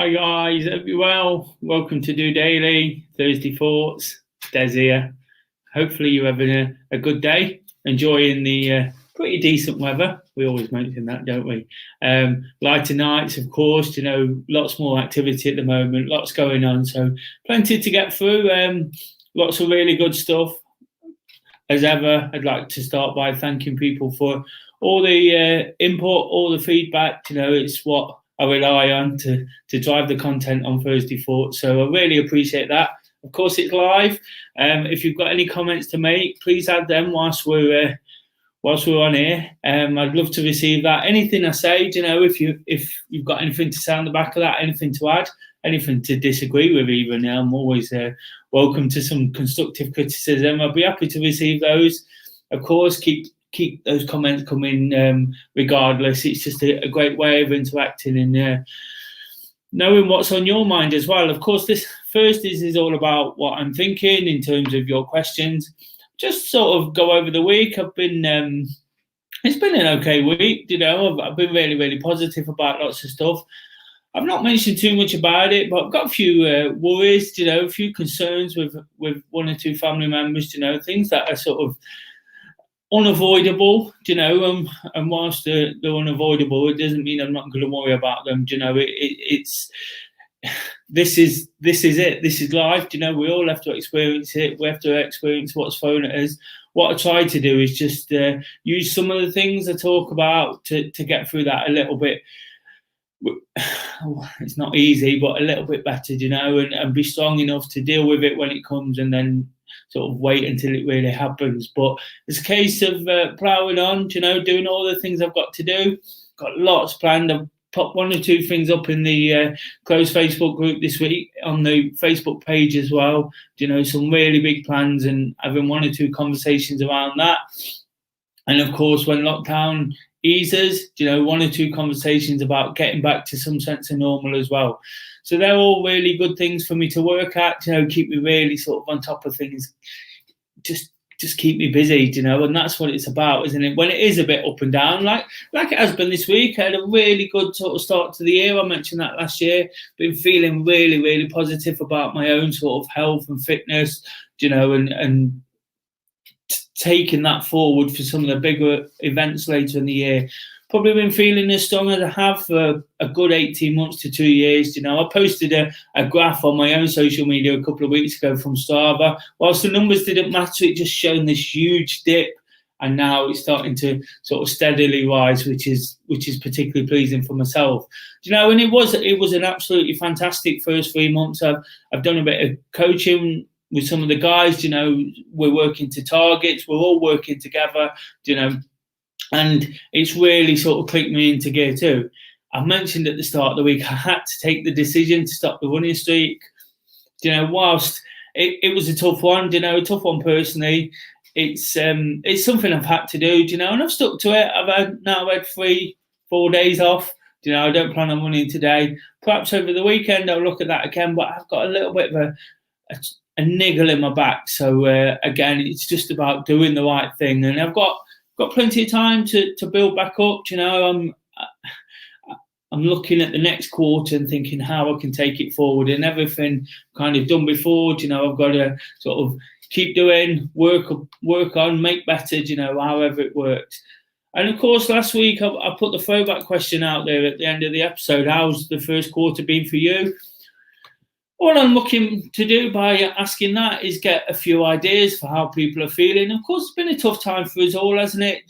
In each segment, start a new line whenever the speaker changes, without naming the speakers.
Hi guys, hope you're well. Welcome to DOdaily, Thursday Thoughts. Des here. Hopefully you're having a good day, enjoying the pretty decent weather. We always mention that, don't we? Lighter nights, of course, lots more activity at the moment, lots going on, so plenty to get through. Lots of really good stuff. As ever, I'd like to start by thanking people for all the input, all the feedback. It's what I rely on to drive the content on Thursday Thoughts. So I really appreciate that. Of course, it's live. If you've got any comments to make, please add them whilst we're on here. I'd love to receive that. Anything I say, if you've got anything to say on the back of that, anything to add, anything to disagree with even, I'm always welcome to some constructive criticism. I'll be happy to receive those. Of course, keep those comments coming regardless. It's just a great way of interacting and knowing what's on your mind as well. Of course, this Thursday is all about what I'm thinking in terms of your questions. Just sort of go over the week. It's been an okay week. I've been really, really positive about lots of stuff. I've not mentioned too much about it, but I've got a few worries, a few concerns with one or two family members, things that are sort of unavoidable, and whilst they're unavoidable, it doesn't mean I'm not going to worry about them. This is it. This is life. We all have to experience it. We have to experience what's thrown at us. What I try to do is just use some of the things I talk about to get through that a little bit. It's not easy, but a little bit better, and be strong enough to deal with it when it comes, and then sort of wait until it really happens. But it's a case of ploughing on, doing all the things I've got to do. Got lots planned. I've put one or two things up in the closed Facebook group this week, on the Facebook page as well. Some really big plans, and having one or two conversations around that. And of course, when lockdown eases, one or two conversations about getting back to some sense of normal as well. So they're all really good things for me to work at, keep me really sort of on top of things, just keep me busy, and that's what it's about, isn't it? When it is a bit up and down, like it has been this week. I had a really good sort of start to the year. I mentioned that last year. Been feeling really, really positive about my own sort of health and fitness, and taking that forward for some of the bigger events later in the year. Probably been feeling as strong as I have for a good 18 months to 2 years. I posted a graph on my own social media a couple of weeks ago from Strava. Whilst the numbers didn't matter, it just shown this huge dip, and now it's starting to sort of steadily rise, which is particularly pleasing for myself. And it was an absolutely fantastic first 3 months. I've done a bit of coaching with some of the guys. We're working to targets. We're all working together. And it's really sort of clicked me into gear too. I mentioned at the start of the week, I had to take the decision to stop the running streak. Whilst it was a tough one, a tough one personally, it's something I've had to do, and I've stuck to it. I've had 3-4 days off. I don't plan on running today. Perhaps over the weekend I'll look at that again, but I've got a little bit of a niggle in my back. So again, it's just about doing the right thing, and I've got plenty of time to build back up. I'm looking at the next quarter and thinking how I can take it forward, and everything kind of done before. I've got to sort of keep doing, work on, make better. However it works. And of course, last week I put the throwback question out there at the end of the episode. How's the first quarter been for you? All I'm looking to do by asking that is get a few ideas for how people are feeling. Of course, it's been a tough time for us all, hasn't it?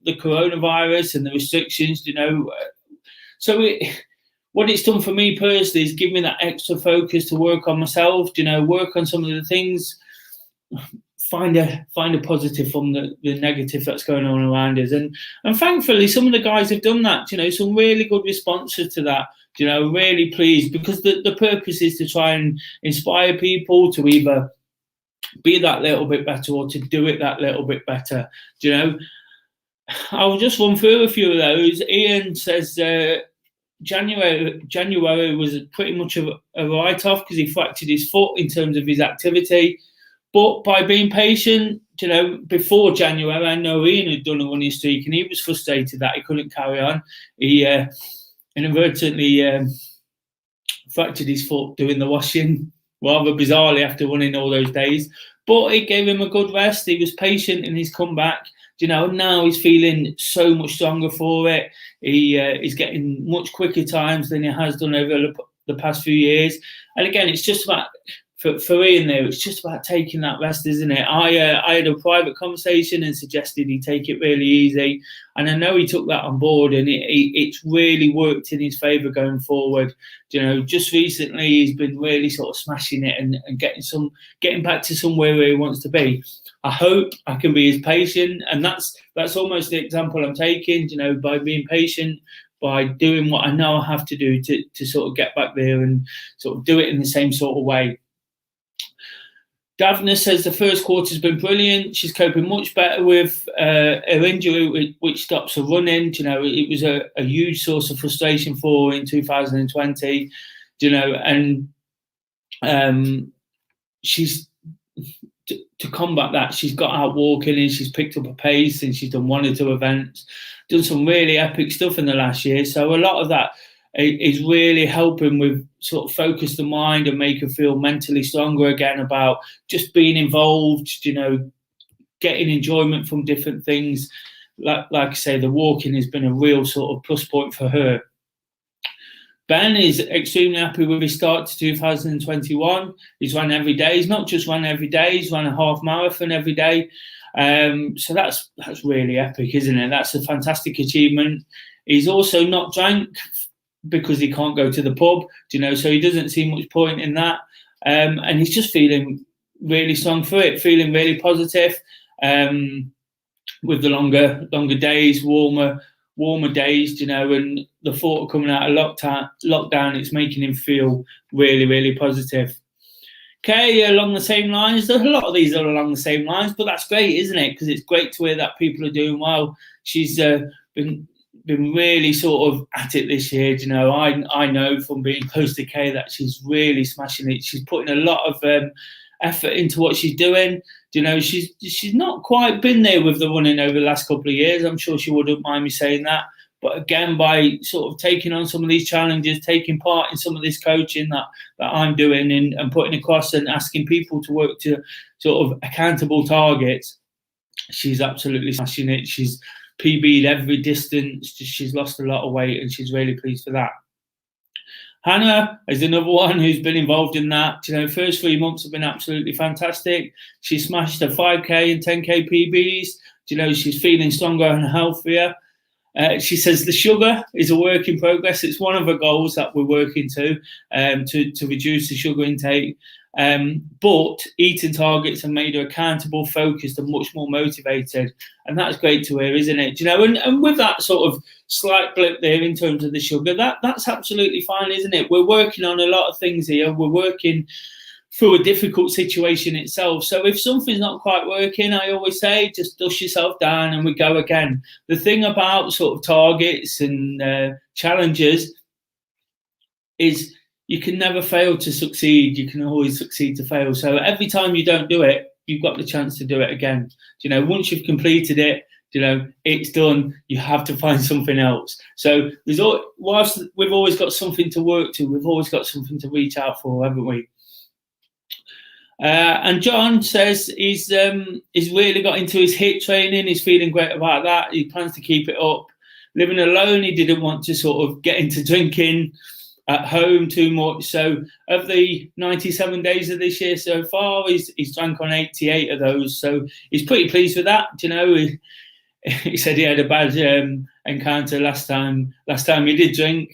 The coronavirus and the restrictions, So what it's done for me personally is give me that extra focus to work on myself, work on some of the things, find a positive from the negative that's going on around us. And thankfully, some of the guys have done that, some really good responses to that. Really pleased, because the purpose is to try and inspire people to either be that little bit better or to do it that little bit better. I'll just run through a few of those. Ian says January was pretty much a write-off because he fractured his foot in terms of his activity. But by being patient, before January, I know Ian had done a running streak and he was frustrated that he couldn't carry on. He inadvertently fractured his foot doing the washing, rather bizarrely after running all those days. But it gave him a good rest. He was patient in his comeback. Now he's feeling so much stronger for it. He's getting much quicker times than he has done over the past few years. And again, it's just about, for Ian there, it's just about taking that rest, isn't it? I had a private conversation and suggested he take it really easy. And I know he took that on board, and it's really worked in his favour going forward. Just recently he's been really sort of smashing it and getting back to somewhere where he wants to be. I hope I can be as patient, and that's almost the example I'm taking, by being patient, by doing what I know I have to do to sort of get back there and sort of do it in the same sort of way. Davna says the first quarter's been brilliant. She's coping much better with her injury, which stops her running. It was a huge source of frustration for her in 2020. And she's to combat that. She's got out walking and she's picked up a pace, and she's done 1 or 2 events, done some really epic stuff in the last year. So a lot of that is really helping with sort of focus the mind and make her feel mentally stronger again about just being involved, getting enjoyment from different things. Like I say, the walking has been a real sort of plus point for her. Ben is extremely happy with his start to 2021. He's run every day. He's not just run every day, he's run a half marathon every day. So that's really epic, isn't it? That's a fantastic achievement. He's also not drank because he can't go to the pub, so he doesn't see much point in that. And he's just feeling really strong for it, feeling really positive with the longer days, warmer days, and the thought of coming out of lockdown, it's making him feel really, really positive. Okay, along the same lines, there's a lot of these are along the same lines, but that's great, isn't it? Because it's great to hear that people are doing well. She's been really sort of at it this year. I know from being close to Kay that she's really smashing it. She's putting a lot of effort into what she's doing. She's not quite been there with the running over the last couple of years. I'm sure she wouldn't mind me saying that. But again, by sort of taking on some of these challenges, taking part in some of this coaching that I'm doing and putting across and asking people to work to sort of accountable targets, she's absolutely smashing it. She's PB'd every distance. She's lost a lot of weight, and she's really pleased for that. Hannah is another one who's been involved in that. First 3 months have been absolutely fantastic. She smashed her 5K and 10K PBs. She's feeling stronger and healthier. She says the sugar is a work in progress. It's one of the goals that we're working to reduce the sugar intake. But eating targets have made her accountable, focused, and much more motivated. And that's great to hear, isn't it? And with that sort of slight blip there in terms of the sugar, that's absolutely fine, isn't it? We're working on a lot of things here. We're working through a difficult situation itself. So if something's not quite working, I always say, just dust yourself down and we go again. The thing about sort of targets and challenges is you can never fail to succeed. You can always succeed to fail. So every time you don't do it, you've got the chance to do it again. Once you've completed it, it's done. You have to find something else. So whilst we've always got something to work to, we've always got something to reach out for, haven't we? And John says he's really got into his HIIT training. He's feeling great about that. He plans to keep it up. Living alone, he didn't want to sort of get into drinking at home too much. So of the 97 days of this year so far, he's drank on 88 of those. So he's pretty pleased with that. He said he had a bad encounter last time he did drink.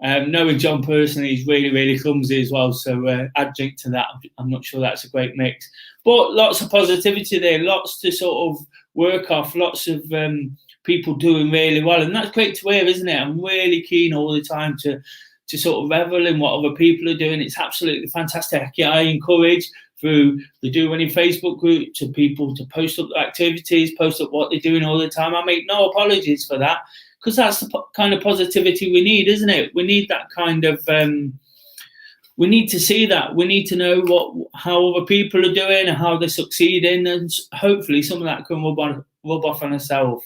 Knowing John personally, he's really, really clumsy as well. So add drink to that. I'm not sure that's a great mix. But lots of positivity there, lots to sort of work off, lots of people doing really well. And that's great to hear, isn't it? I'm really keen all the time to sort of revel in what other people are doing. It's absolutely fantastic. I encourage through the Do Running Facebook group to people to post up their activities, post up what they're doing all the time. I make no apologies for that, because that's the kind of positivity we need, isn't it? We need that kind of, we need to see that. We need to know how other people are doing and how they're succeeding, and hopefully some of that can rub off on ourselves.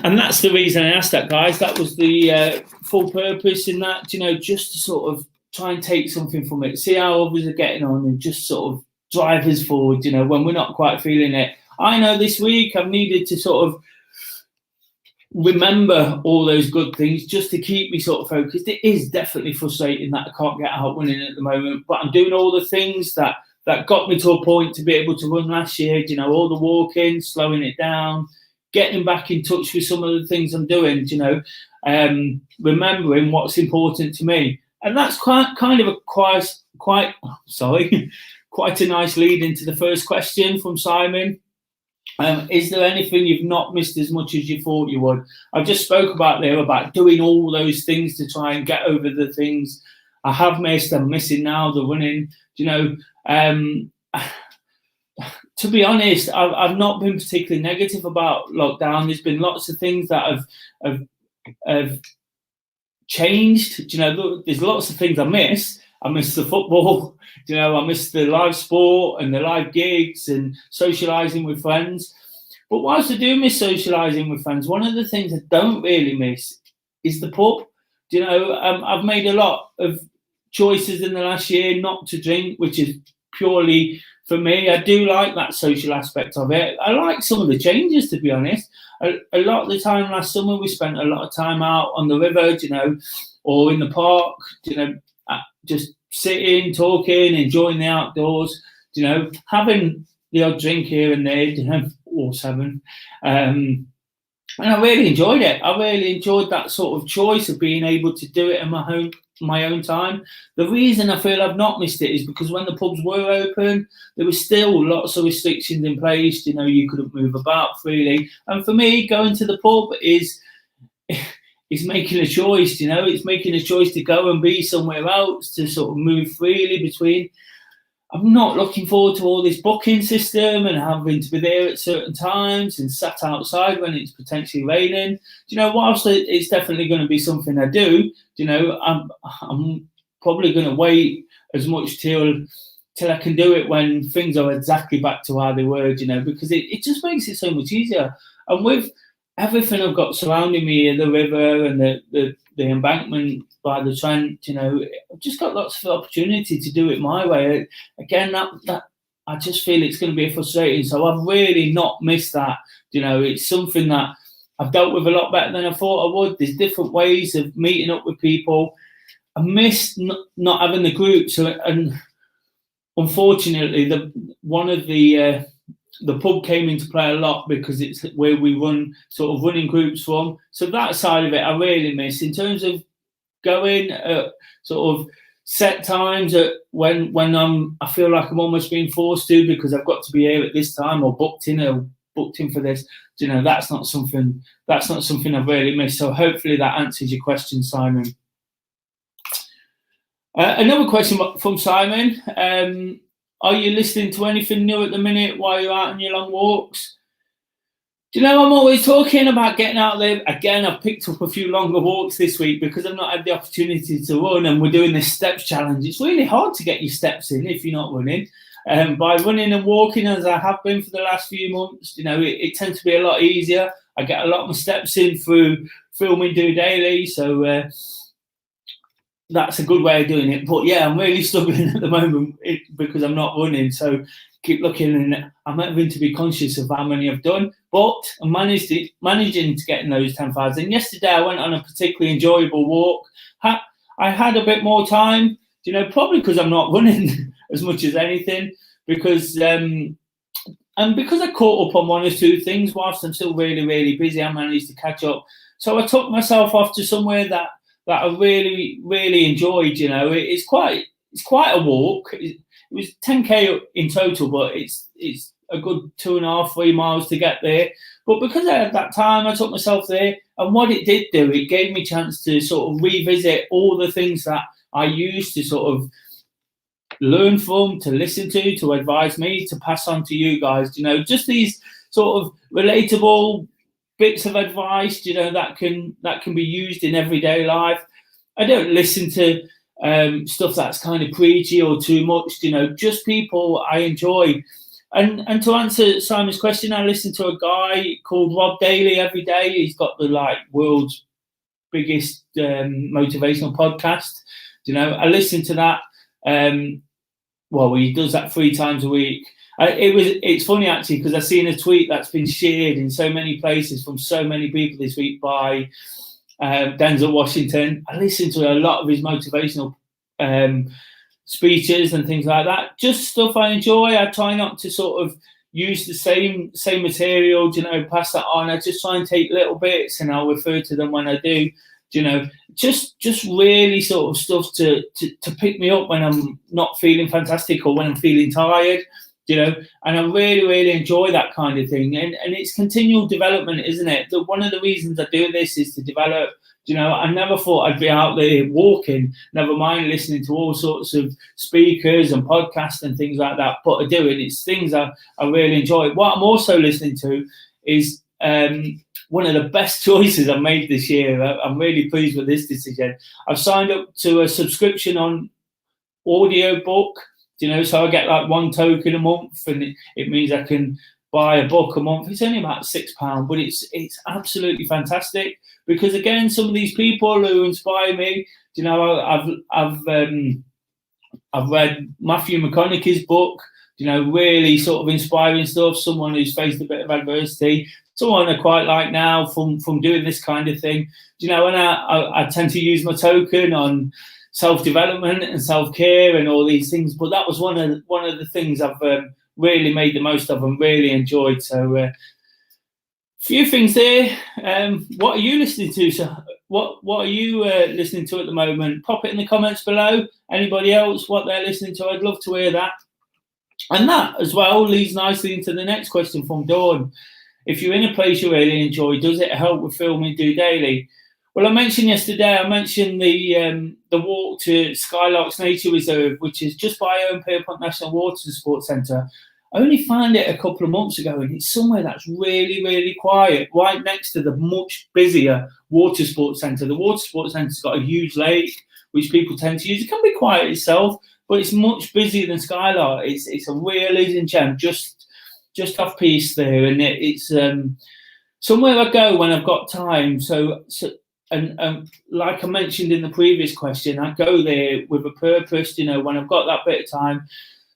And that's the reason I asked that, guys. That was the full purpose in that, just to sort of try and take something from it, see how others are getting on, and just sort of drive us forward, when we're not quite feeling it. I know this week I've needed to sort of remember all those good things just to keep me sort of focused. It is definitely frustrating that I can't get out running at the moment, but I'm doing all the things that got me to a point to be able to run last year, all the walking, slowing it down, getting back in touch with some of the things I'm doing, remembering what's important to me. And that's quite a nice lead into the first question from Simon. Is there anything you've not missed as much as you thought you would? I've just spoke about doing all those things to try and get over the things I have missed. I'm missing now the running, to be honest, I've not been particularly negative about lockdown. There's been lots of things that have changed. There's lots of things I miss. I miss the football, I miss the live sport and the live gigs and socialising with friends. But whilst I do miss socialising with friends, one of the things I don't really miss is the pub. I've made a lot of choices in the last year not to drink, which is purely for me. I do like that social aspect of it. I like some of the changes, to be honest. A lot of the time last summer, we spent a lot of time out on the river, or in the park, just sitting, talking, enjoying the outdoors, having the odd drink here and there, or 7. And I really enjoyed it. I really enjoyed that sort of choice of being able to do it in my own time. The reason I feel I've not missed it is because when the pubs were open, there were still lots of restrictions in place. You couldn't move about freely. And for me, going to the pub is making a choice, it's making a choice to go and be somewhere else, to sort of move freely between. I'm not looking forward to all this booking system and having to be there at certain times and sat outside when it's potentially raining. Whilst it's definitely going to be something I do, I'm probably going to wait as much till I can do it when things are exactly back to how they were, because it just makes it so much easier. And with everything I've got surrounding me, the river and the embankment by the Trent, I've just got lots of opportunity to do it my way. Again, that I just feel it's going to be frustrating. So I've really not missed that. It's something that I've dealt with a lot better than I thought I would. There's different ways of meeting up with people. I missed not having the groups, and unfortunately, one of the pub came into play a lot because it's where we run sort of running groups from. So that side of it I really miss. In terms of going sort of set times when I feel like I'm almost being forced to because I've got to be here at this time or booked in for this. That's not something I've really missed. So hopefully that answers your question, Simon. Another question from Simon. Are you listening to anything new at the minute while you're out on your long walks? I'm always talking about getting out there. Again, I've picked up a few longer walks this week because I've not had the opportunity to run, and we're doing this steps challenge. It's really hard to get your steps in if you're not running. By running and walking, as I have been for the last few months, it tends to be a lot easier. I get a lot of my steps in through filming DOdaily, so that's a good way of doing it. But yeah, I'm really struggling at the moment because I'm not running. So keep looking, and I'm having to be conscious of how many I've done. But I'm managing to get in those 10,000. Yesterday, I went on a particularly enjoyable walk. I had a bit more time, probably because I'm not running as much as anything. Because and because I caught up on one or two things whilst I'm still really, really busy, I managed to catch up. So I took myself off to somewhere that I really, really enjoyed. It's quite a walk. It was 10k in total, but it's a good 2.5-3 miles to get there. But because I had that time, I took myself there, and what it did do, it gave me a chance to sort of revisit all the things that I used to sort of learn from, to listen to advise me, to pass on to you guys. Just these sort of relatable bits of advice, that can be used in everyday life. I don't listen to stuff that's kind of preachy or too much, just people I enjoy. And to answer Simon's question, I listen to a guy called Rob Daly every day. He's got the world's biggest motivational podcast. You know, I listen to that. Well, he does that 3 times a week. It's funny actually, because I've seen a tweet that's been shared in so many places from so many people this week by Denzel Washington. I listen to a lot of his motivational speeches and things like that. Just stuff I enjoy. I try not to sort of use the same material, you know, pass that on. I just try and take little bits and I'll refer to them when I do. You know, just really sort of stuff to pick me up when I'm not feeling fantastic or when I'm feeling tired, you know, and I really enjoy that kind of thing. And it's continual development, isn't it? One of the reasons I do this is to develop. You know, I never thought I'd be out there walking, never mind listening to all sorts of speakers and podcasts and things like that, but I do, and it's things I really enjoy. What I'm also listening to is one of the best choices I've made this year. I'm really pleased with this decision. I've signed up to a subscription on audiobook, you know, so I get like 1 token a month, and it means I can buy a book a month. It's only about £6, but it's absolutely fantastic, because again, some of these people who inspire me, you know, I've read Matthew McConaughey's book, you know, really sort of inspiring stuff. Someone who's faced a bit of adversity, someone I quite like now from doing this kind of thing, you know, and I tend to use my token on self-development and self-care and all these things. But that was one of the things I've really made the most of and really enjoyed. So few things there. What are you listening to? So what are you listening to at the moment? Pop it in the comments below. Anybody else, what they're listening to? I'd love to hear that. And that as well leads nicely into the next question from Dawn. If you're in a place you really enjoy, does it help with filming DOdaily? Well, I mentioned the walk to Skylarks Nature Reserve, which is just by Owen Pierpont National Water and Sports Centre. I only found it a couple of months ago, and it's somewhere that's really quiet, right next to the much busier Water Sports Centre. The Water Sports Centre's got a huge lake, which people tend to use. It can be quiet itself, but it's much busier than Skylark. It's a real hidden gem, just off piece there, and it's somewhere I go when I've got time. So like I mentioned in the previous question, I go there with a purpose, you know, when I've got that bit of time.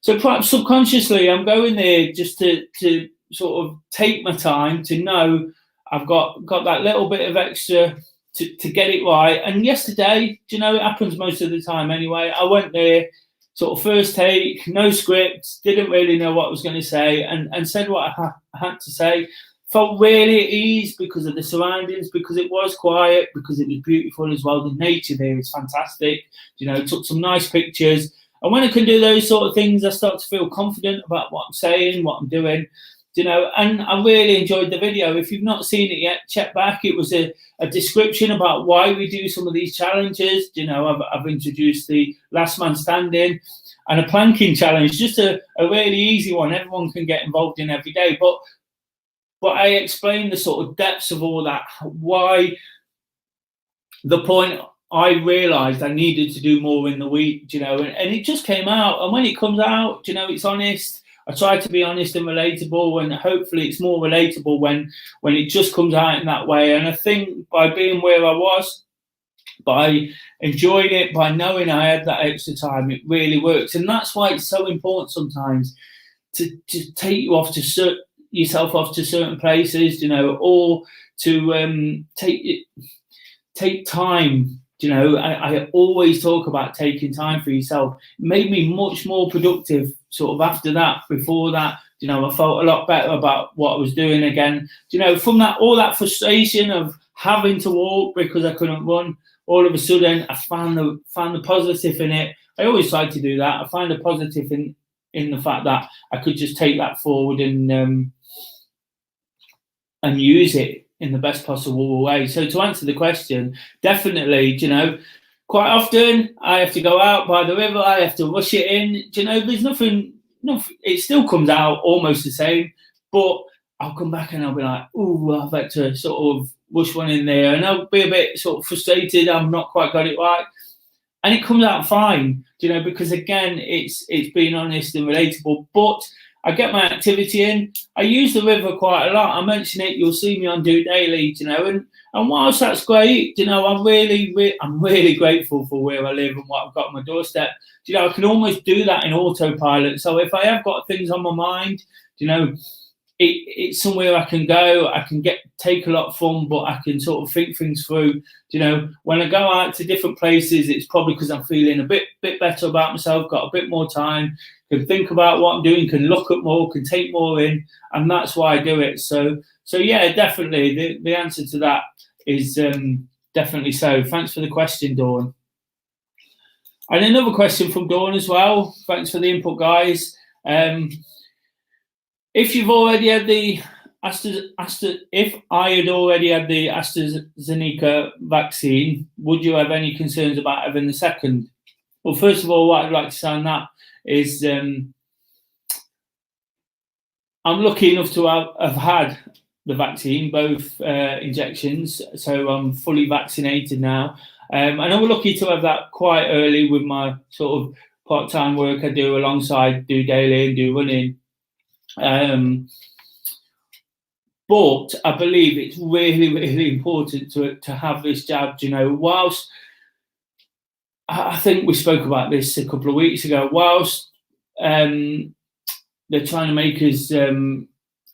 So perhaps subconsciously, I'm going there just to sort of take my time, to know I've got that little bit of extra to get it right. And yesterday, you know, it happens most of the time anyway. I went there, sort of first take, no script, didn't really know what I was going to say, and said what I had to say. Felt really at ease because of the surroundings, because it was quiet, because it was beautiful as well. The nature there is fantastic. You know, took some nice pictures. And when I can do those sort of things, I start to feel confident about what I'm saying, what I'm doing, you know, and I really enjoyed the video. If you've not seen it yet, check back. It was a description about why we do some of these challenges. You know, I've introduced the last man standing and a planking challenge, just a really easy one. Everyone can get involved in every day. But I explained the sort of depths of all that, why the point I realised I needed to do more in the week, you know, and it just came out. And when it comes out, you know, it's honest. I try to be honest and relatable, and hopefully it's more relatable when it just comes out in that way. And I think by being where I was, by enjoying it, by knowing I had that extra time, it really works. And that's why it's so important sometimes to take yourself off to certain places, you know, or to take time. You know, I always talk about taking time for yourself. It made me much more productive sort of after that. Before that, you know, I felt a lot better about what I was doing again. You know, from all that frustration of having to walk because I couldn't run, all of a sudden I found the positive in it. I always try to do that. I find a positive in the fact that I could just take that forward and use it in the best possible way. So to answer the question, definitely, you know, quite often I have to go out by the river, I have to rush it in, you know, there's nothing, it still comes out almost the same, but I'll come back and I'll be like, oh, I've had to sort of rush one in there, and I'll be a bit sort of frustrated, I've not quite got it right, and it comes out fine, you know, because again, it's being honest and relatable. But I get my activity in. I use the river quite a lot. I mention it. You'll see me on DOdaily, you know, and whilst that's great, you know, I'm really grateful for where I live and what I've got on my doorstep. You know, I can almost do that in autopilot. So if I have got things on my mind, you know, it's somewhere I can go. I can take a lot of fun, but I can sort of think things through. You know, when I go out to different places, it's probably because I'm feeling a bit better about myself, got a bit more time, can think about what I'm doing, can look at more, can take more in, and that's why I do it. So yeah, definitely the answer to that is definitely so. Thanks for the question, Dawn. And another question from Dawn as well. Thanks for the input, guys. If you've already had the if I had already had the AstraZeneca vaccine, would you have any concerns about having the second? Well, first of all, what I'd like to say on that is I'm lucky enough to have had the vaccine, both injections, so I'm fully vaccinated now. And I'm lucky to have that quite early with my sort of part-time work I do alongside DOdaily and do running. But I believe it's really important to have this jab. You know, whilst I think we spoke about this a couple of weeks ago, whilst they're trying to make us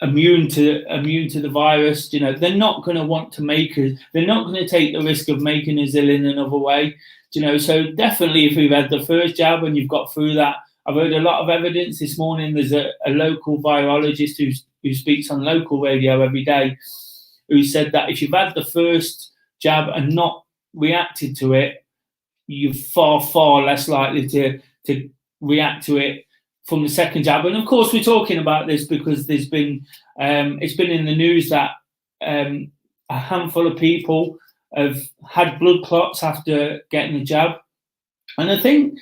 immune to the virus, you know, they're not going to want to make us. They're not going to take the risk of making us ill in another way. You know, so definitely if we've had the first jab and you've got through that. I've heard a lot of evidence this morning. There's a local virologist who speaks on local radio every day, who said that if you've had the first jab and not reacted to it, you're far less likely to react to it from the second jab. And of course, we're talking about this because there's been it's been in the news that a handful of people have had blood clots after getting the jab, and I think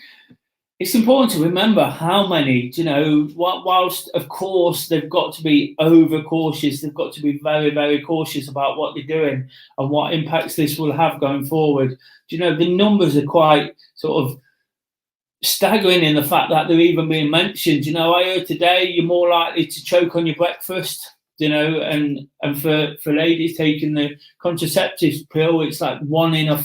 it's important to remember how many, you know, whilst of course they've got to be over cautious, they've got to be very cautious about what they're doing and what impacts this will have going forward. You know, the numbers are quite sort of staggering in the fact that they're even being mentioned. You know, I heard today you're more likely to choke on your breakfast, you know, and for ladies taking the contraceptive pill, it's like 1 in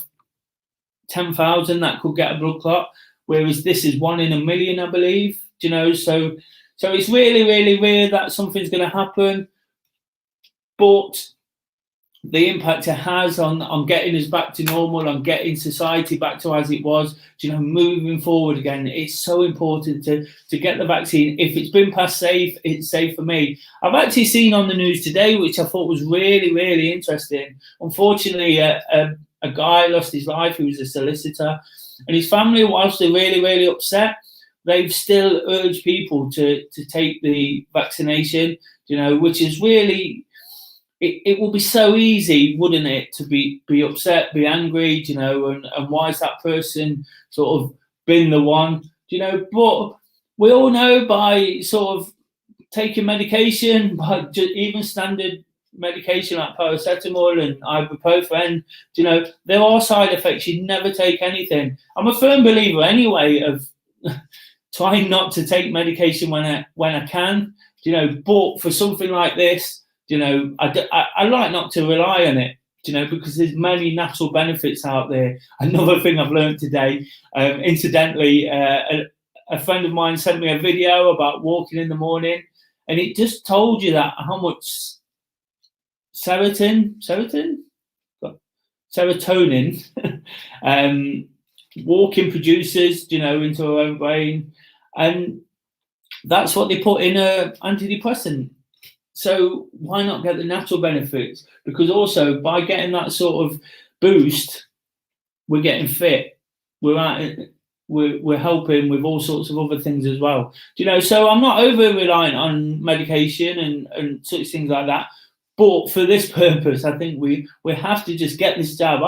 10,000 that could get a blood clot. Whereas this is 1 in a million, I believe, you know, so it's really rare that something's going to happen. But the impact it has on getting us back to normal, on getting society back to as it was, you know, moving forward again, it's so important to get the vaccine. If it's been passed safe, it's safe for me. I've actually seen on the news today, which I thought was really interesting. Unfortunately, a guy lost his life who was a solicitor. And his family, whilst they're really upset, they've still urged people to take the vaccination, you know, which is really, it will be so easy, wouldn't it, to be upset, be angry, you know, and why is that person sort of been the one, you know, but we all know by sort of taking medication, by even standard medication like paracetamol and ibuprofen, you know, there are side effects. You never take anything. I'm a firm believer anyway of trying not to take medication when I can, you know, but for something like this, you know, I like not to rely on it, you know, because there's many natural benefits out there. Another thing I've learned today, incidentally, a friend of mine sent me a video about walking in the morning, and it just told you that how much serotonin walking produces, you know, into our own brain, and that's what they put in a antidepressant. So why not get the natural benefits? Because also by getting that sort of boost, we're getting fit. We're helping with all sorts of other things as well. You know, so I'm not over reliant on medication and such things like that. But for this purpose, I think we have to just get this jab.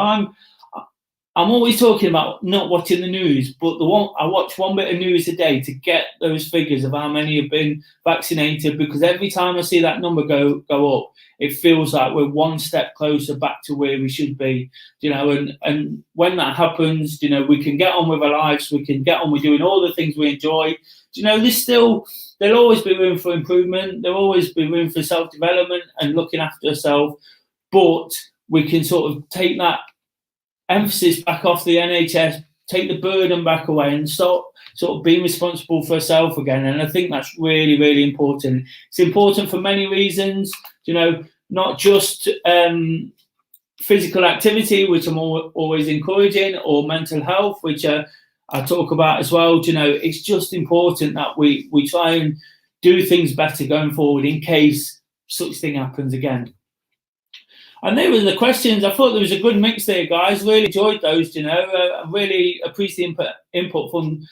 I'm always talking about not watching the news, but I watch one bit of news a day to get those figures of how many have been vaccinated, because every time I see that number go up, it feels like we're one step closer back to where we should be, and when that happens, we can get on with our lives, we can get on with doing all the things we enjoy. There'll always be room for improvement, there'll always be room for self-development and looking after ourselves, but we can sort of take that emphasis back off the NHS, take the burden back away and start sort of being responsible for ourselves again. And I think that's really, really important. It's important for many reasons, not just physical activity, which I'm always encouraging, or mental health, which I talk about as well. It's just important that we try and do things better going forward in case such thing happens again. And there were the questions. I thought there was a good mix there, guys. Really enjoyed those, I really appreciate the input from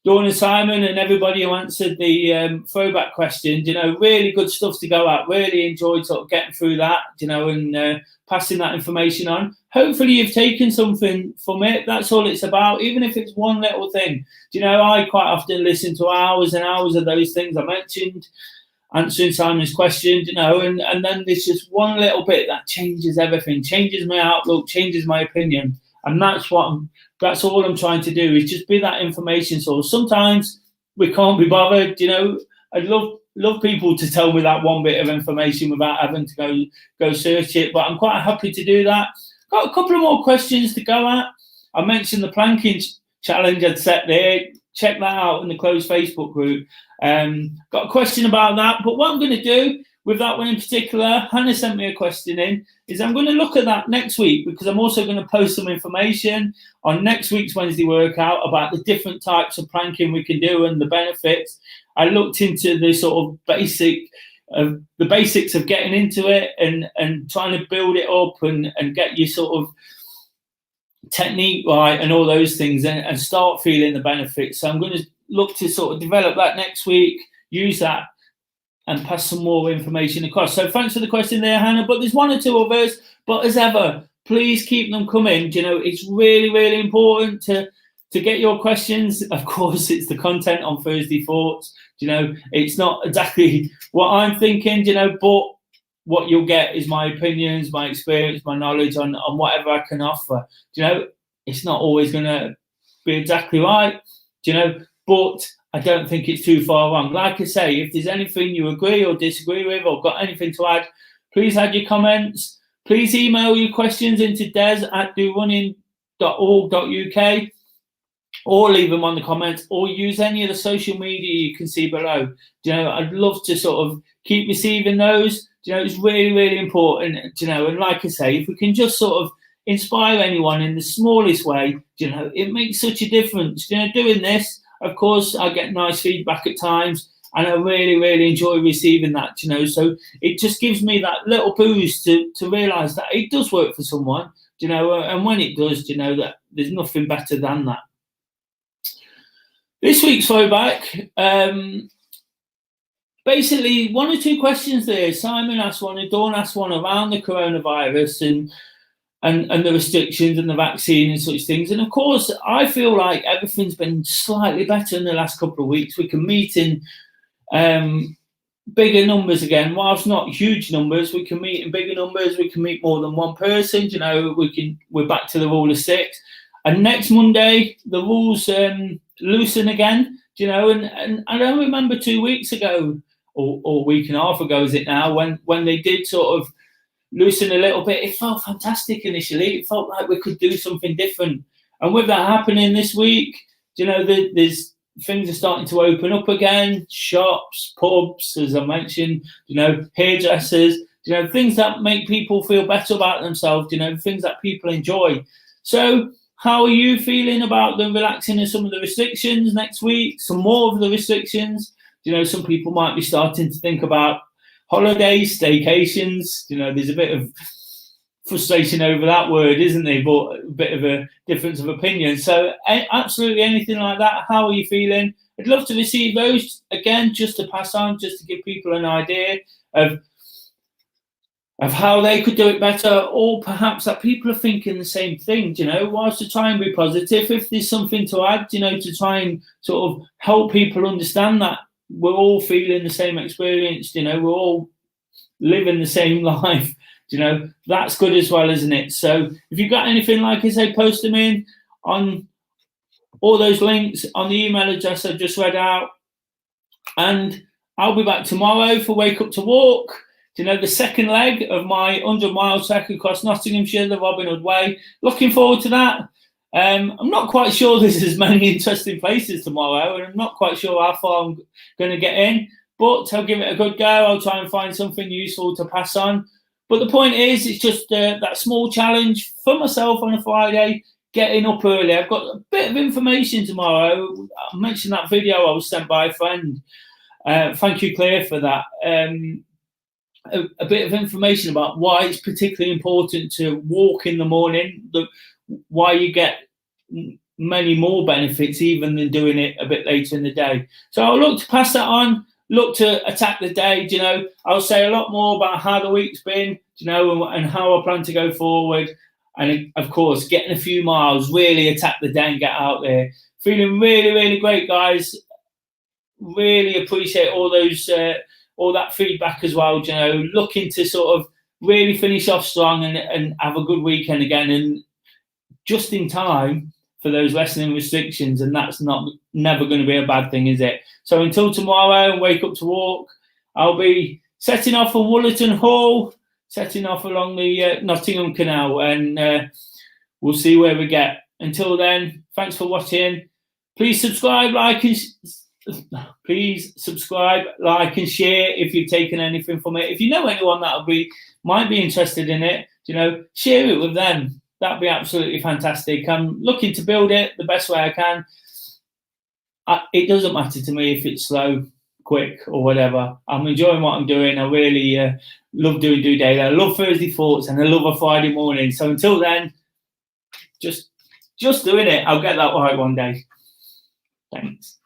Dawn and Simon and everybody who answered the throwback question. Really good stuff to go at. Really enjoyed sort of getting through that, and passing that information on. Hopefully you've taken something from it. That's all it's about, even if it's one little thing. I quite often listen to hours and hours of those things I mentioned, answering Simon's question, and then there's just one little bit that changes everything, changes my outlook, changes my opinion. And that's all I'm trying to do, is just be that information source. Sometimes we can't be bothered, I'd love people to tell me that one bit of information without having to go search it, but I'm quite happy to do that. Got a couple of more questions to go at. I mentioned the planking challenge I'd set there. Check that out in the closed Facebook group. Got a question about that, but what I'm going to do with that one in particular, Hannah sent me a question in, is I'm going to look at that next week, because I'm also going to post some information on next week's Wednesday workout about the different types of planking we can do and the benefits. I looked into the sort of basics of getting into it and trying to build it up and get your sort of technique right and all those things, and start feeling the benefits. So I'm going to look to sort of develop that next week, use that and pass some more information across. So thanks for the question there, Hannah, but there's one or two others, but as ever, please keep them coming. It's really, really important to get your questions. Of course, it's the content on Thursday Thoughts. It's not exactly what I'm thinking, but what you'll get is my opinions, my experience, my knowledge on whatever I can offer. It's not always going to be exactly right, but I don't think it's too far wrong. Like I say, if there's anything you agree or disagree with or got anything to add, please add your comments. Please email your questions into des@dorunning.org.uk, or leave them on the comments, or use any of the social media you can see below. I'd love to sort of keep receiving those. It's really, really important, and like I say, if we can just sort of inspire anyone in the smallest way, it makes such a difference. Doing this, of course, I get nice feedback at times, and I really, really enjoy receiving that, so it just gives me that little boost to realise that it does work for someone, and when it does, that there's nothing better than that. This week's throwback, basically one or two questions there. Simon asked one and Dawn asked one around the coronavirus and the restrictions and the vaccine and such things. And of course, I feel like everything's been slightly better in the last couple of weeks. We can meet in bigger numbers again. Whilst not huge numbers, we can meet in bigger numbers. We can meet more than one person. We're back to the rule of 6. And next Monday, the rules loosen again. And I don't remember 2 weeks ago, or a week and a half ago, is it now, when they did sort of loosen a little bit. It felt fantastic initially. It felt like we could do something different. And with that happening this week, there's things are starting to open up again. Shops, pubs, as I mentioned, hairdressers, things that make people feel better about themselves, things that people enjoy. So how are you feeling about the relaxing of some of the restrictions next week? Some more of the restrictions? Some people might be starting to think about holidays, staycations. There's a bit of frustration over that word, isn't there? But a bit of a difference of opinion. So absolutely anything like that. How are you feeling? I'd love to receive those again, just to pass on, just to give people an idea of of how they could do it better, or perhaps that people are thinking the same thing, you know, whilst to try and be positive, if there's something to add, you know, to try and sort of help people understand that we're all feeling the same experience, you know, we're all living the same life, you know, that's good as well, isn't it? So if you've got anything, like I say, post them in on all those links on the email address I've just read out. And I'll be back tomorrow for Wake Up to Walk, you know, the second leg of my 100-mile trek across Nottinghamshire, the Robin Hood Way. Looking forward to that. I'm not quite sure there's as many interesting places tomorrow, and I'm not quite sure how far I'm going to get in, but I'll give it a good go. I'll try and find something useful to pass on. But the point is, it's just that small challenge for myself on a Friday, getting up early. I've got a bit of information tomorrow. I mentioned that video I was sent by a friend. Thank you, Claire, for that. A bit of information about why it's particularly important to walk in the morning, why you get many more benefits even than doing it a bit later in the day. So I'll look to pass that on, look to attack the day, you know. I'll say a lot more about how the week's been, you know, and how I plan to go forward. And of course, getting a few miles, really attack the day and get out there. Feeling really, really great, guys. Really appreciate all those, all that feedback as well, you know, looking to sort of really finish off strong and have a good weekend again, and just in time for those lessening restrictions, and that's never going to be a bad thing, is it? So until tomorrow and Wake Up to Walk, I'll be setting off from Woolerton Hall, setting off along the Nottingham Canal, and we'll see where we get. Until then, thanks for watching. Please subscribe, like, and share if you've taken anything from it. If you know anyone that might be interested in it, you know, share it with them. That'd be absolutely fantastic. I'm looking to build it the best way I can. It doesn't matter to me if it's slow, quick, or whatever. I'm enjoying what I'm doing. I really love doing DOdaily. I love Thursday Thoughts, and I love a Friday morning. So until then, just doing it. I'll get that right one day. Thanks.